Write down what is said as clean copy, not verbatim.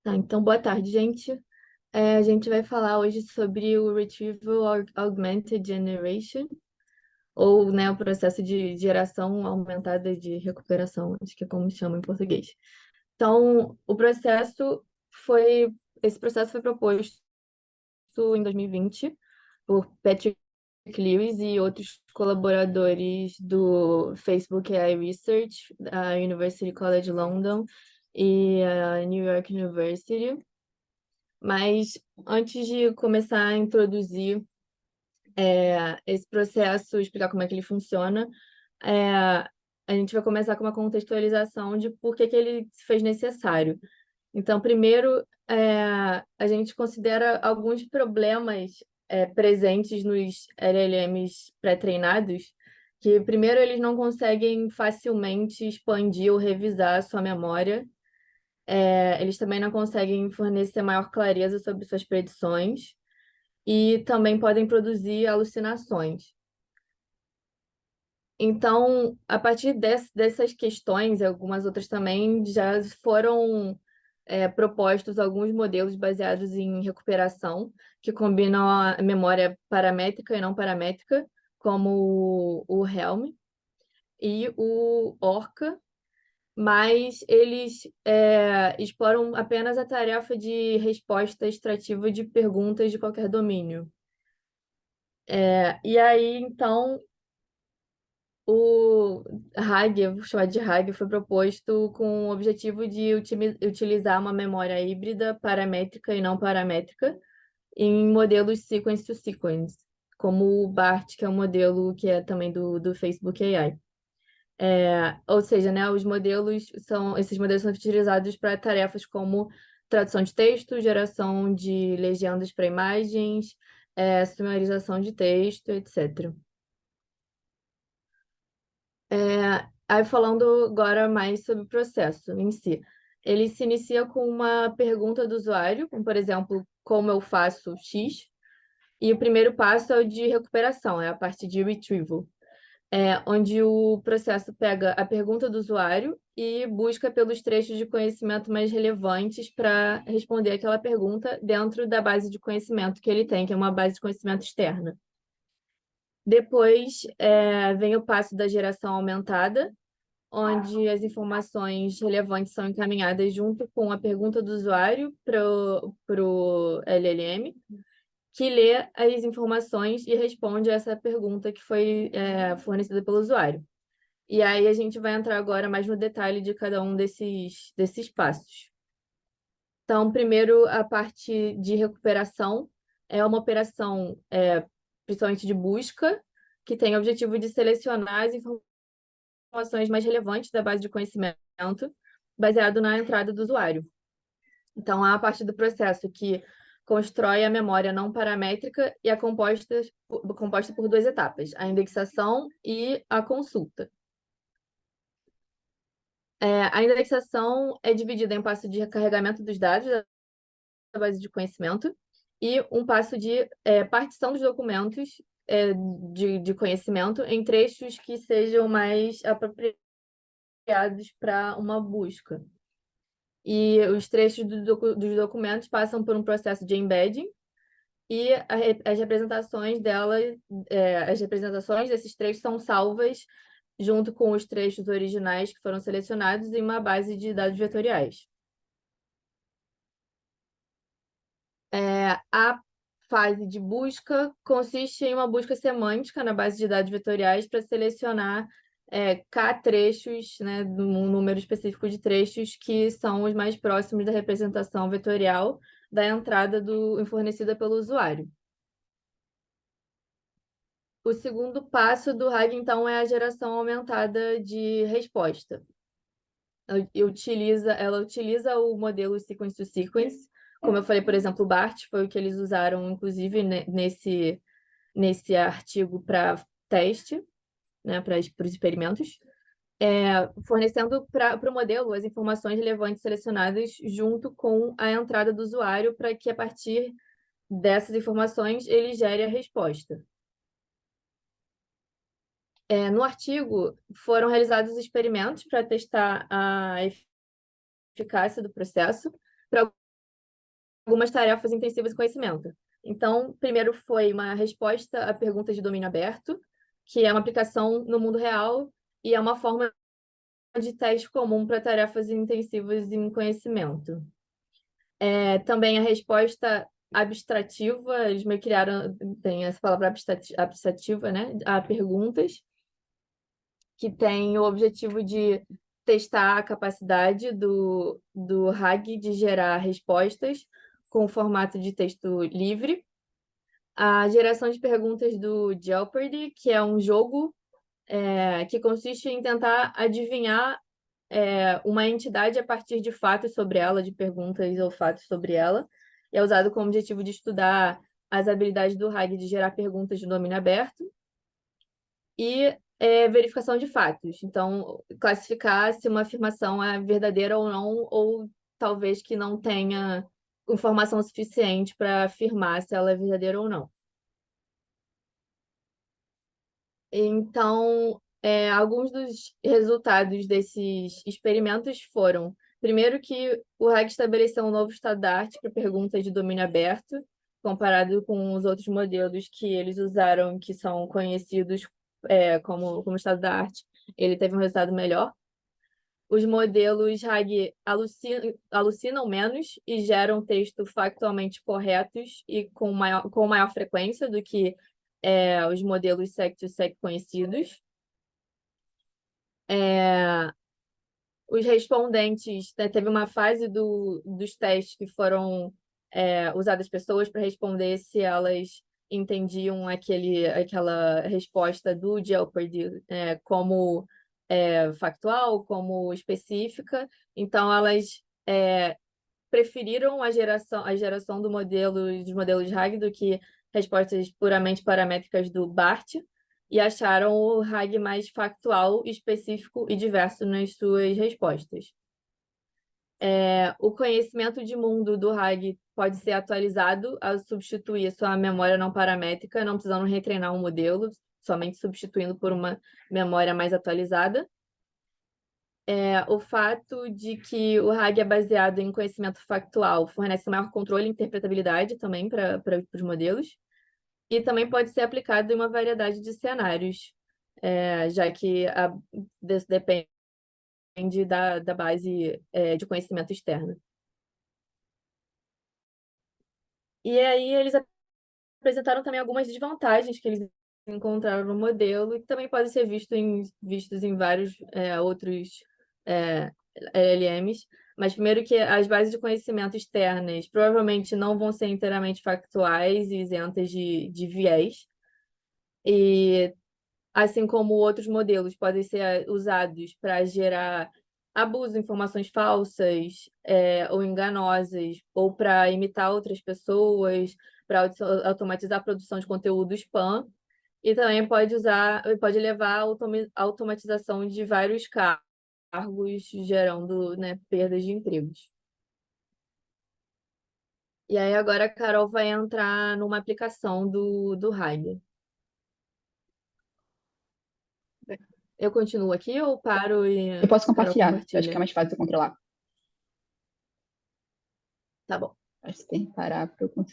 Tá, então, boa tarde, gente. A gente vai falar hoje sobre o Retrieval Augmented Generation, ou, né, o processo de geração aumentada de recuperação, acho que é como chama em português. Então, esse processo foi proposto em 2020 por Patrick Lewis e outros colaboradores do Facebook AI Research, da University College London e a New York University. Mas antes de começar a introduzir esse processo, explicar como é que ele funciona, a gente vai começar com uma contextualização de por que que ele se fez necessário. Então, primeiro, a gente considera alguns problemas presentes nos LLMs pré-treinados, que primeiro eles não conseguem facilmente expandir ou revisar a sua memória. Eles também não conseguem fornecer maior clareza sobre suas predições e também podem produzir alucinações. Então, a partir dessas questões, e algumas outras também, já foram propostos alguns modelos baseados em recuperação, que combinam a memória paramétrica e não paramétrica, como o Helm e o Orca, mas eles exploram apenas a tarefa de resposta extrativa de perguntas de qualquer domínio. E aí, então, o RAG, vou chamar de RAG, foi proposto com o objetivo de utilizar uma memória híbrida paramétrica e não paramétrica em modelos sequence-to-sequence, como o BART, que é um modelo que é também do Facebook AI. Ou seja, né, esses modelos são utilizados para tarefas como tradução de texto, geração de legendas para imagens, sumarização de texto, etc. Aí falando agora mais sobre o processo em si. Ele se inicia com uma pergunta do usuário, como por exemplo, como eu faço X? E o primeiro passo é o de recuperação, é a parte de retrieval, onde o processo pega a pergunta do usuário e busca pelos trechos de conhecimento mais relevantes para responder aquela pergunta dentro da base de conhecimento que ele tem, que é uma base de conhecimento externa. Depois, vem o passo da geração aumentada, onde as informações relevantes são encaminhadas junto com a pergunta do usuário para o LLM, que lê as informações e responde a essa pergunta que foi fornecida pelo usuário. E aí a gente vai entrar agora mais no detalhe de cada um desses passos. Então, primeiro, a parte de recuperação é uma operação, principalmente de busca, que tem o objetivo de selecionar as informações mais relevantes da base de conhecimento, baseado na entrada do usuário. Então, há a parte do processo que constrói a memória não paramétrica e é composta por duas etapas, a indexação e a consulta. A indexação é dividida em um passo de carregamento dos dados da base de conhecimento e um passo de partição dos documentos de conhecimento em trechos que sejam mais apropriados para uma busca. E os trechos dos documentos passam por um processo de embedding e as representações as representações desses trechos são salvas junto com os trechos originais que foram selecionados em uma base de dados vetoriais. A fase de busca consiste em uma busca semântica na base de dados vetoriais para selecionar K trechos, né, um número específico de trechos que são os mais próximos da representação vetorial da entrada fornecida pelo usuário. O segundo passo do RAG, então, é a geração aumentada de resposta. Ela utiliza o modelo sequence-to-sequence, como eu falei, por exemplo, o BART foi o que eles usaram, inclusive, nesse artigo para teste, né, para os experimentos, fornecendo para o modelo as informações relevantes selecionadas junto com a entrada do usuário para que, a partir dessas informações, ele gere a resposta. No artigo, foram realizados experimentos para testar a eficácia do processo. Para algumas tarefas intensivas em conhecimento. Então, primeiro foi uma resposta a perguntas de domínio aberto, que é uma aplicação no mundo real e é uma forma de teste comum para tarefas intensivas em conhecimento. Também a resposta abstrativa, eles meio criaram, tem essa palavra abstrativa, né, a perguntas, que tem o objetivo de testar a capacidade do RAG de gerar respostas com formato de texto livre. A geração de perguntas do Jeopardy, que é um jogo que consiste em tentar adivinhar uma entidade a partir de fatos sobre ela, de perguntas ou fatos sobre ela. É usado com o objetivo de estudar as habilidades do RAG de gerar perguntas de domínio aberto e verificação de fatos. Então, classificar se uma afirmação é verdadeira ou não, ou talvez que não tenha informação suficiente para afirmar se ela é verdadeira ou não. Então, alguns dos resultados desses experimentos foram, primeiro, que o RAG estabeleceu um novo estado da arte para perguntas de domínio aberto, comparado com os outros modelos que eles usaram, que são conhecidos como estado da arte. Ele teve um resultado melhor. Os modelos RAG alucinam menos e geram texto factualmente corretos e com maior frequência do que os modelos sec-to-sec conhecidos. Os respondentes, né, teve uma fase dos testes que foram usadas pessoas para responder se elas entendiam aquela resposta do Jeopardy como factual, como específica. Então, elas preferiram a geração dos modelos RAG do que respostas puramente paramétricas do BART e acharam o RAG mais factual, específico e diverso nas suas respostas. O conhecimento de mundo do RAG pode ser atualizado ao substituir sua memória não paramétrica, não precisando retreinar um modelo, somente substituindo por uma memória mais atualizada. O fato de que o RAG é baseado em conhecimento factual fornece maior controle e interpretabilidade também para os modelos, e também pode ser aplicado em uma variedade de cenários, já que depende da base de conhecimento externo. E aí eles apresentaram também algumas desvantagens que eles encontraram no modelo e que também podem ser vistos em vários outros LLMs. Mas primeiro que as bases de conhecimento externas provavelmente não vão ser inteiramente factuais e isentas de viés. E assim como outros modelos podem ser usados para gerar abuso, informações falsas ou enganosas, ou para imitar outras pessoas, para automatizar a produção de conteúdo spam, e também pode levar à automatização de vários cargos, gerando, né, perdas de empregos. E aí agora a Carol vai entrar numa aplicação do Heiger. Eu continuo aqui ou paro e Eu posso Carol compartilhar, eu acho que é compartilha? mais fácil de controlar. Tá bom. Acho que tem que parar para eu conseguir.